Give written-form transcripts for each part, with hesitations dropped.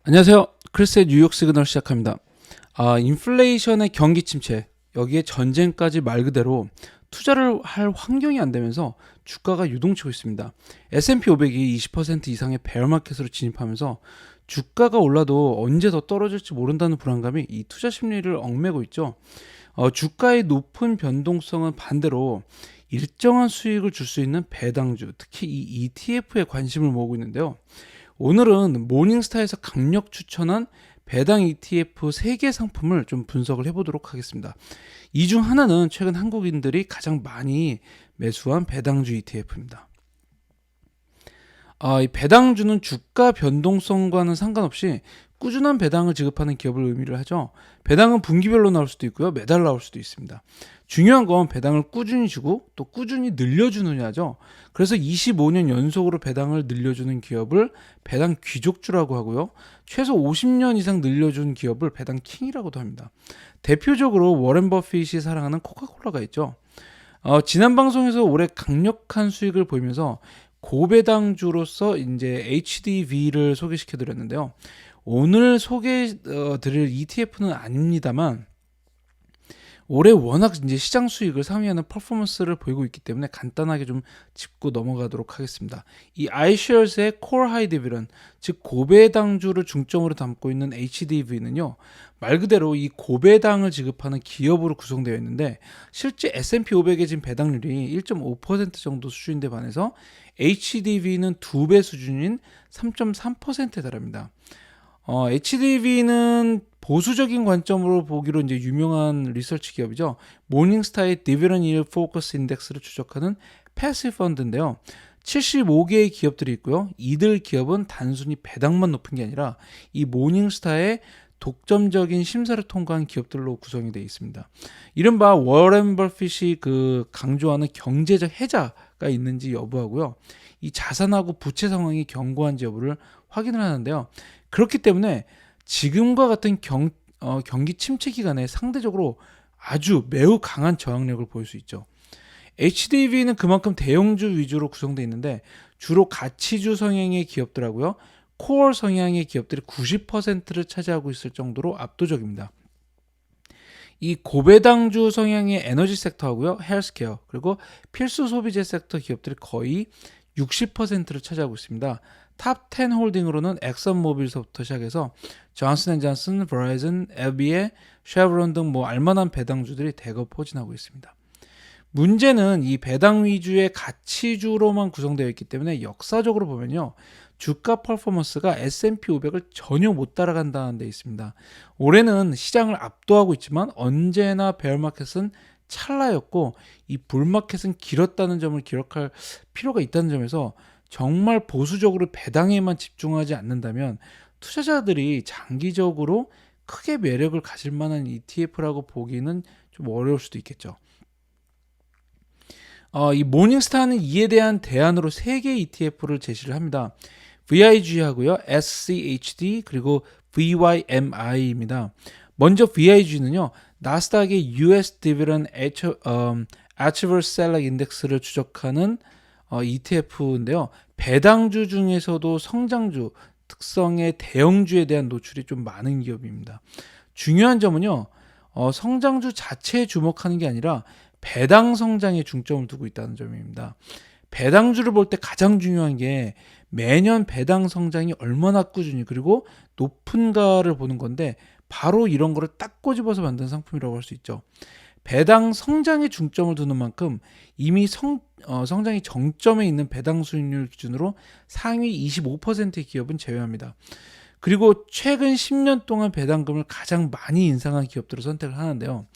안녕하세요. 크리스의 뉴욕 시그널 시작합니다. 인플레이션의 경기 침체, 여기에 전쟁까지 말 그대로 투자를 할 환경이 안 되면서 주가가 유동치고 있습니다. S&P 500이 20% 이상의 베어마켓으로 진입하면서 주가가 올라도 언제 더 떨어질지 모른다는 불안감이 이 투자 심리를 얽매고 있죠. 주가의 높은 변동성은 반대로 일정한 수익을 줄 수 있는 배당주, 특히 이 ETF에 관심을 모으고 있는데요. 오늘은 모닝스타에서 강력 추천한 배당 ETF 3개 상품을 좀 분석을 해보도록 하겠습니다. 이 중 하나는 최근 한국인들이 가장 많이 매수한 배당주 ETF입니다. 이 배당주는 주가 변동성과는 상관없이 꾸준한 배당을 지급하는 기업을 의미를 하죠. 배당은 분기별로 나올 수도 있고요. 매달 나올 수도 있습니다. 중요한 건 배당을 꾸준히 주고 또 꾸준히 늘려주느냐죠. 그래서 25년 연속으로 배당을 늘려주는 기업을 배당 귀족주라고 하고요. 최소 50년 이상 늘려준 기업을 배당 킹이라고도 합니다. 대표적으로 워렌 버핏이 사랑하는 코카콜라가 있죠. 지난 방송에서 올해 강력한 수익을 보이면서 고배당주로서 이제 HDV를 소개시켜 드렸는데요. 오늘 소개 드릴 ETF는 아닙니다만 올해 워낙 이제 시장 수익을 상회하는 퍼포먼스를 보이고 있기 때문에 간단하게 좀 짚고 넘어가도록 하겠습니다. 이 iShares의 Core High Dividend, 즉 고배당주를 중점으로 담고 있는 HDV는요. 말 그대로 이 고배당을 지급하는 기업으로 구성되어 있는데 실제 S&P 500의 지금 배당률이 1.5% 정도 수준인데 반해서 HDV는 2배 수준인 3.3%에 달합니다. HDV는 보수적인 관점으로 보기로 이제 유명한 리서치 기업이죠. 모닝스타의 디비던 일 포커스 인덱스를 추적하는 패시브 펀드인데요. 75개의 기업들이 있고요. 이들 기업은 단순히 배당만 높은 게 아니라 이 모닝스타의 독점적인 심사를 통과한 기업들로 구성이 되어 있습니다. 이른바 워렌 버핏이 강조하는 경제적 해자가 있는지 여부하고요. 이 자산하고 부채 상황이 견고한지 여부를 확인을 하는데요. 그렇기 때문에 지금과 같은 경기 침체 기간에 상대적으로 아주 매우 강한 저항력을 보일 수 있죠. HDV는 그만큼 대형주 위주로 구성되어 있는데 주로 가치주 성향의 기업들하고요. 코어 성향의 기업들이 90%를 차지하고 있을 정도로 압도적입니다. 이 고배당주 성향의 에너지 섹터하고요. 헬스케어 그리고 필수 소비재 섹터 기업들이 거의 60%를 차지하고 있습니다. 탑 10 홀딩으로는 엑선모빌서부터 시작해서 존슨앤존슨, 버라이즌, LB의 쉐브론 등 알만한 배당주들이 대거 포진하고 있습니다. 문제는 이 배당 위주의 가치주로만 구성되어 있기 때문에 역사적으로 보면요. 주가 퍼포먼스가 S&P 500을 전혀 못 따라간다는 데 있습니다. 올해는 시장을 압도하고 있지만 언제나 베어마켓은 찰나였고 이 불마켓은 길었다는 점을 기억할 필요가 있다는 점에서 정말 보수적으로 배당에만 집중하지 않는다면 투자자들이 장기적으로 크게 매력을 가질 만한 ETF라고 보기는 좀 어려울 수도 있겠죠. 이 모닝스타는 이에 대한 대안으로 3개 ETF를 제시를 합니다. VIG 하고요, SCHD 그리고 VYMI입니다. 먼저 VIG는요, 나스닥의 US Dividend Achievable Select Index를 추적하는 ETF인데요. 배당주 중에서도 성장주 특성의 대형주에 대한 노출이 좀 많은 기업입니다. 중요한 점은요, 성장주 자체에 주목하는 게 아니라 배당 성장에 중점을 두고 있다는 점입니다. 배당주를 볼 때 가장 중요한 게 매년 배당 성장이 얼마나 꾸준히 그리고 높은가를 보는 건데 바로 이런 거를 딱 꼬집어서 만든 상품이라고 할 수 있죠. 배당 성장에 중점을 두는 만큼 이미 성장이 정점에 있는 배당 수익률 기준으로 상위 25%의 기업은 제외합니다. 그리고 최근 10년 동안 배당금을 가장 많이 인상한 기업들을 선택을 하는데요.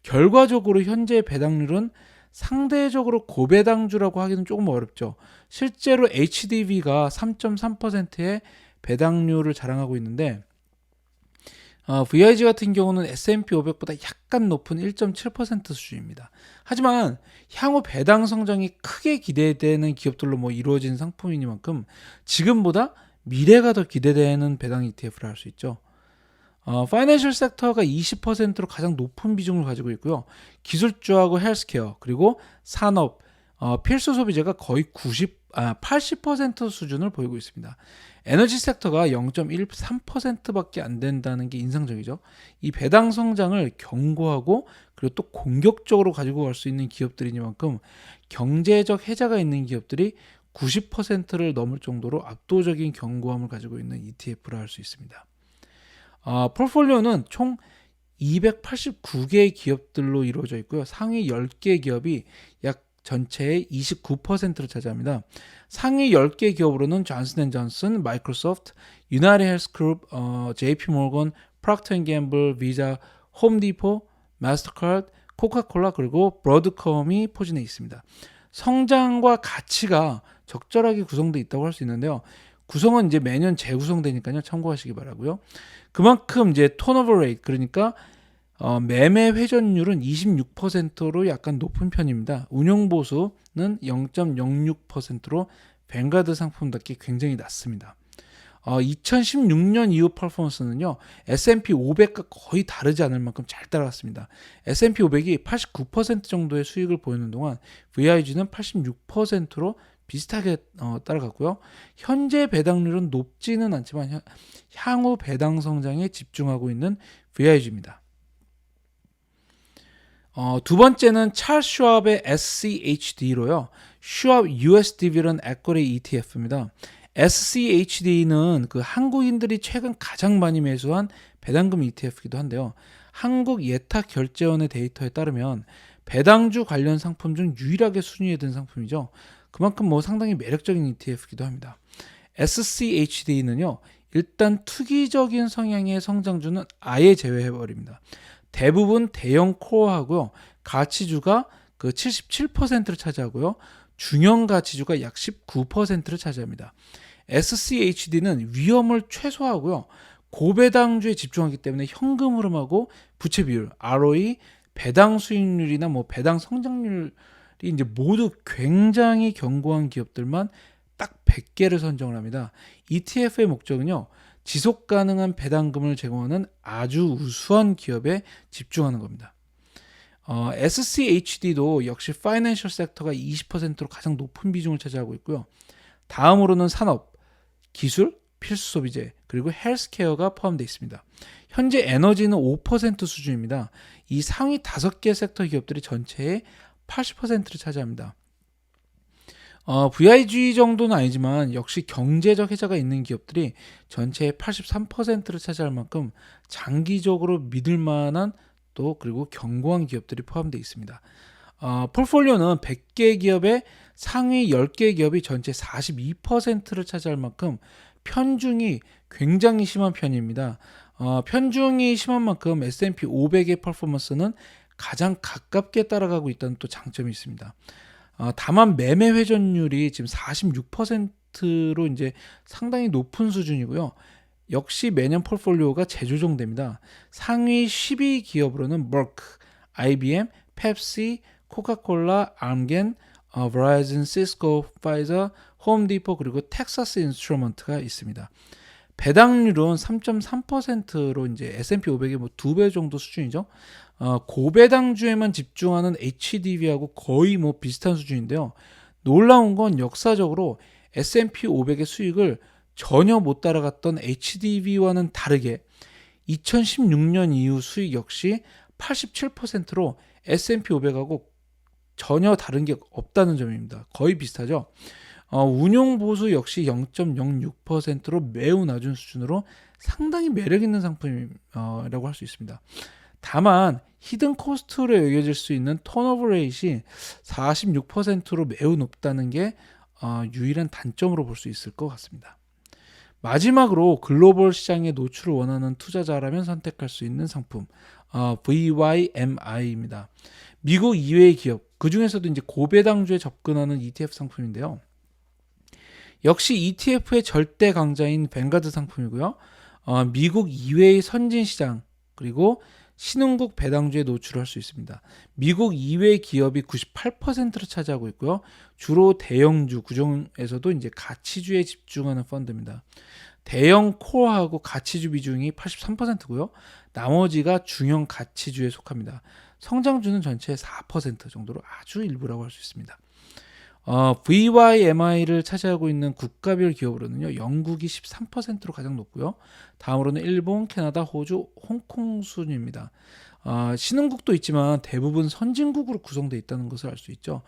결과적으로 현재 배당률은 상대적으로 고배당주라고 하기는 조금 어렵죠. 실제로 HDV가 3.3%의 배당률을 자랑하고 있는데 VIG 같은 경우는 S&P 500보다 약간 높은 1.7% 수준입니다. 하지만 향후 배당 성장이 크게 기대되는 기업들로 이루어진 상품이니만큼 지금보다 미래가 더 기대되는 배당 ETF를 할 수 있죠. 파이낸셜 섹터가 20%로 가장 높은 비중을 가지고 있고요. 기술주하고 헬스케어 그리고 산업, 필수 소비재가 거의 80% 수준을 보이고 있습니다. 에너지 섹터가 0.13%밖에 안 된다는 게 인상적이죠. 이 배당 성장을 견고하고 그리고 또 공격적으로 가지고 갈 수 있는 기업들이니만큼 경제적 혜자가 있는 기업들이 90%를 넘을 정도로 압도적인 견고함을 가지고 있는 ETF라 할 수 있습니다. 포트폴리오는 총 289개의 기업들로 이루어져 있고요. 상위 10개 기업이 약 전체의 29%를 차지합니다. 상위 10개 기업으로는 존슨앤존슨, 마이크로소프트, 유나이티드 헬스그룹, JP 모건, 프록터 앤 gemble, 비자, 홈디포, 마스터카드, 코카콜라 그리고 브로드컴이 포진해 있습니다. 성장과 가치가 적절하게 구성되어 있다고 할 수 있는데요. 구성은 이제 매년 재구성되니까요. 참고하시기 바라고요. 그만큼 이제 턴오버 레이트 그러니까 매매 회전율은 26%로 약간 높은 편입니다. 운용 보수는 0.06%로 뱅가드 상품답게 굉장히 낮습니다. 2016년 이후 퍼포먼스는요. S&P 500과 거의 다르지 않을 만큼 잘 따라갔습니다. S&P 500이 89% 정도의 수익을 보이는 동안 VIG는 86%로 비슷하게 따라갔고요. 현재 배당률은 높지는 않지만 향후 배당 성장에 집중하고 있는 VIG입니다. 두 번째는 찰스 슈왑의 SCHD로요. 슈왑 US Dividend Equity ETF입니다. SCHD는 그 한국인들이 최근 가장 많이 매수한 배당금 ETF이기도 한데요. 한국 예탁결제원의 데이터에 따르면 배당주 관련 상품 중 유일하게 순위에 든 상품이죠. 그만큼 상당히 매력적인 ETF이기도 합니다. SCHD는요. 일단 투기적인 성향의 성장주는 아예 제외해버립니다. 대부분 대형 코어하고요. 가치주가 그 77%를 차지하고요. 중형 가치주가 약 19%를 차지합니다. SCHD는 위험을 최소화하고요. 고배당주에 집중하기 때문에 현금 흐름하고 부채 비율, ROE, 배당 수익률이나 배당 성장률이 이제 모두 굉장히 견고한 기업들만 딱 100개를 선정을 합니다. ETF의 목적은요. 지속 가능한 배당금을 제공하는 아주 우수한 기업에 집중하는 겁니다. SCHD도 역시 파이낸셜 섹터가 20%로 가장 높은 비중을 차지하고 있고요. 다음으로는 산업, 기술, 필수 소비재, 그리고 헬스케어가 포함되어 있습니다. 현재 에너지는 5% 수준입니다. 이 상위 5개 섹터 기업들이 전체의 80%를 차지합니다. VIG 정도는 아니지만 역시 경제적 혜자가 있는 기업들이 전체의 83%를 차지할 만큼 장기적으로 믿을 만한 또 그리고 견고한 기업들이 포함되어 있습니다. 포트폴리오는 100개 기업의 상위 10개 기업이 전체 42%를 차지할 만큼 편중이 굉장히 심한 편입니다. 편중이 심한 만큼 S&P 500의 퍼포먼스는 가장 가깝게 따라가고 있다는 또 장점이 있습니다. 다만 매매 회전율이 지금 46%로 이제 상당히 높은 수준이고요. 역시 매년 포트폴리오가 재조정됩니다. 상위 10위 기업으로는 머크, IBM, 펩시, 코카콜라, 암겐, 버라이즌, 시스코, 파이저, 홈디포 그리고 텍사스 인스트루먼트가 있습니다. 배당률은 3.3%로 이제 S&P 500의 2배 정도 수준이죠. 고배당주에만 집중하는 HDB하고 거의 비슷한 수준인데요. 놀라운 건 역사적으로 S&P 500의 수익을 전혀 못 따라갔던 HDB와는 다르게 2016년 이후 수익 역시 87%로 S&P 500하고 전혀 다른 게 없다는 점입니다. 거의 비슷하죠. 운용 보수 역시 0.06%로 매우 낮은 수준으로 상당히 매력 있는 상품이라고 할 수 있습니다. 다만 히든 코스트로 여겨질 수 있는 턴오버 레이트이 46%로 매우 높다는 게 유일한 단점으로 볼 수 있을 것 같습니다. 마지막으로 글로벌 시장에 노출을 원하는 투자자라면 선택할 수 있는 상품 VYMI입니다. 미국 이외의 기업, 그 중에서도 이제 고배당주에 접근하는 ETF 상품인데요. 역시 ETF의 절대 강자인 뱅가드 상품이고요. 미국 이외의 선진 시장 그리고 신흥국 배당주에 노출할 수 있습니다. 미국 이외 기업이 98%를 차지하고 있고요. 주로 대형주 그중에서도 이제 가치주에 집중하는 펀드입니다. 대형 코어하고 가치주 비중이 83%고요. 나머지가 중형 가치주에 속합니다. 성장주는 전체의 4% 정도로 아주 일부라고 할 수 있습니다. VYMI를 차지하고 있는 국가별 기업으로는요, 영국이 13%로 가장 높고요. 다음으로는 일본, 캐나다, 호주, 홍콩 순입니다. 신흥국도 있지만 대부분 선진국으로 구성되어 있다는 것을 알 수 있죠.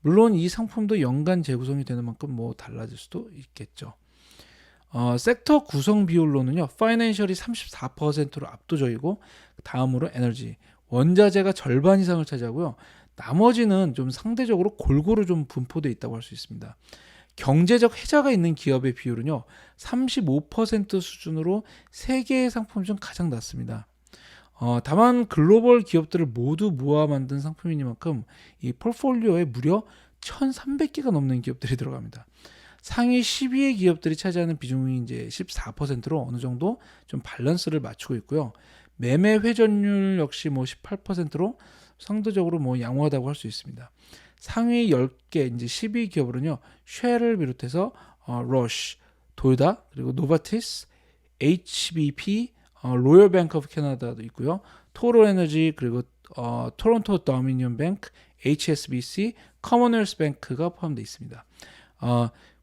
물론 이 상품도 연간 재구성이 되는 만큼 뭐 달라질 수도 있겠죠. 섹터 구성 비율로는요, 파이낸셜이 34%로 압도적이고, 다음으로 에너지, 원자재가 절반 이상을 차지하고요. 나머지는 좀 상대적으로 골고루 좀 분포되어 있다고 할 수 있습니다. 경제적 혜자가 있는 기업의 비율은요, 35% 수준으로 세계의 상품 중 가장 낮습니다. 다만 글로벌 기업들을 모두 모아 만든 상품이니만큼 이 포트폴리오에 무려 1,300개가 넘는 기업들이 들어갑니다. 상위 12의 기업들이 차지하는 비중이 이제 14%로 어느 정도 좀 밸런스를 맞추고 있고요. 매매 회전율 역시 뭐 18%로 상대적으로 뭐 양호하다고 할 수 있습니다. 상위 10개 이제 12 기업으로는요. 쉘을 비롯해서 러쉬, 도요타, 그리고 노바티스, HBP, 로열 뱅크 오브 캐나다도 있고요. 토로 에너지, 그리고 토론토 도미니언 뱅크, HSBC, 커먼웰스 뱅크가 포함되어 있습니다.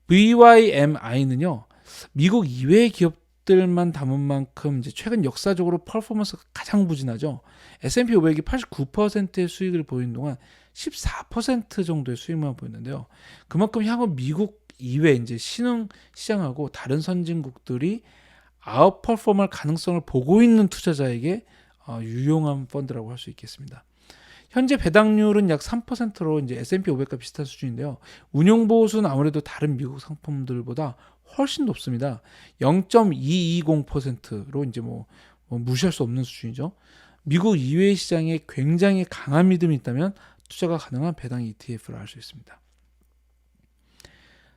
VYMI는요. 미국 이외의 기업들만 담은 만큼 이제 최근 역사적으로 퍼포먼스가 가장 부진하죠. S&P 500이 89%의 수익을 보이는 동안 14% 정도의 수익만 보였는데요. 그만큼 향후 미국 이외 이제 신흥 시장하고 다른 선진국들이 아웃퍼폼할 가능성을 보고 있는 투자자에게 유용한 펀드라고 할 수 있겠습니다. 현재 배당률은 약 3%로 이제 S&P 500과 비슷한 수준인데요. 운용 보수는 아무래도 다른 미국 상품들보다 훨씬 높습니다. 0.220%로 이제 뭐 무시할 수 없는 수준이죠. 미국 이외의 시장에 굉장히 강한 믿음이 있다면 투자가 가능한 배당 ETF를 알 수 있습니다.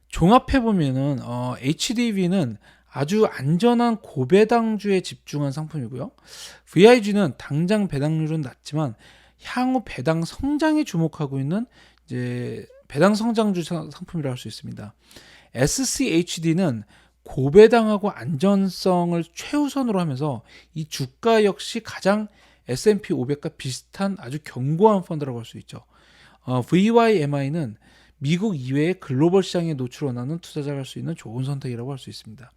종합해 보면은 HDV는 아주 안전한 고배당주에 집중한 상품이고요. VIG는 당장 배당률은 낮지만 향후 배당 성장에 주목하고 있는 이제 배당 성장주 상품이라 할 수 있습니다. SCHD는 고배당하고 안전성을 최우선으로 하면서 이 주가 역시 가장 S&P 500과 비슷한 아주 견고한 펀드라고 할 수 있죠. VYMI는 미국 이외의 글로벌 시장에 노출 원하는 투자자가 할 수 있는 좋은 선택이라고 할 수 있습니다.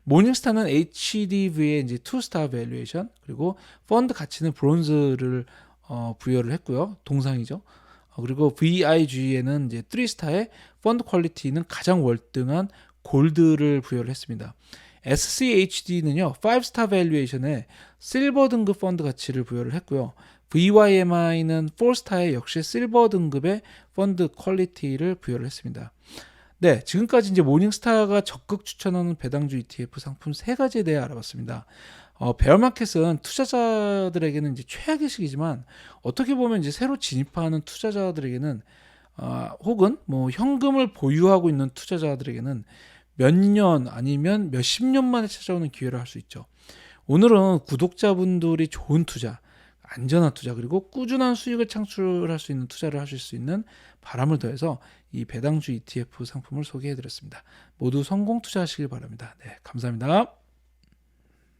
모닝스타는 HDV의 이제 2스타 밸류에이션, 그리고 펀드 가치는 브론즈를 부여를 했고요. 동상이죠. 그리고 VIG에는 이제 3스타의 펀드 퀄리티는 가장 월등한 골드를 부여를 했습니다. SCHD는요, 5스타 밸류에이션에 실버 등급 펀드 가치를 부여를 했고요. VYMI는 4스타의 역시 실버 등급의 펀드 퀄리티를 부여를 했습니다. 네, 지금까지 이제 모닝스타가 적극 추천하는 배당주 ETF 상품 3가지에 대해 알아봤습니다. 베어마켓은 투자자들에게는 이제 최악의 시기지만 어떻게 보면 이제 새로 진입하는 투자자들에게는 혹은 뭐 현금을 보유하고 있는 투자자들에게는 몇 년 아니면 몇십 년 만에 찾아오는 기회를 할 수 있죠. 오늘은 구독자분들이 좋은 투자, 안전한 투자, 그리고 꾸준한 수익을 창출할 수 있는 투자를 하실 수 있는 바람을 더해서 이 배당주 ETF 상품을 소개해드렸습니다. 모두 성공 투자하시길 바랍니다. 네, 감사합니다.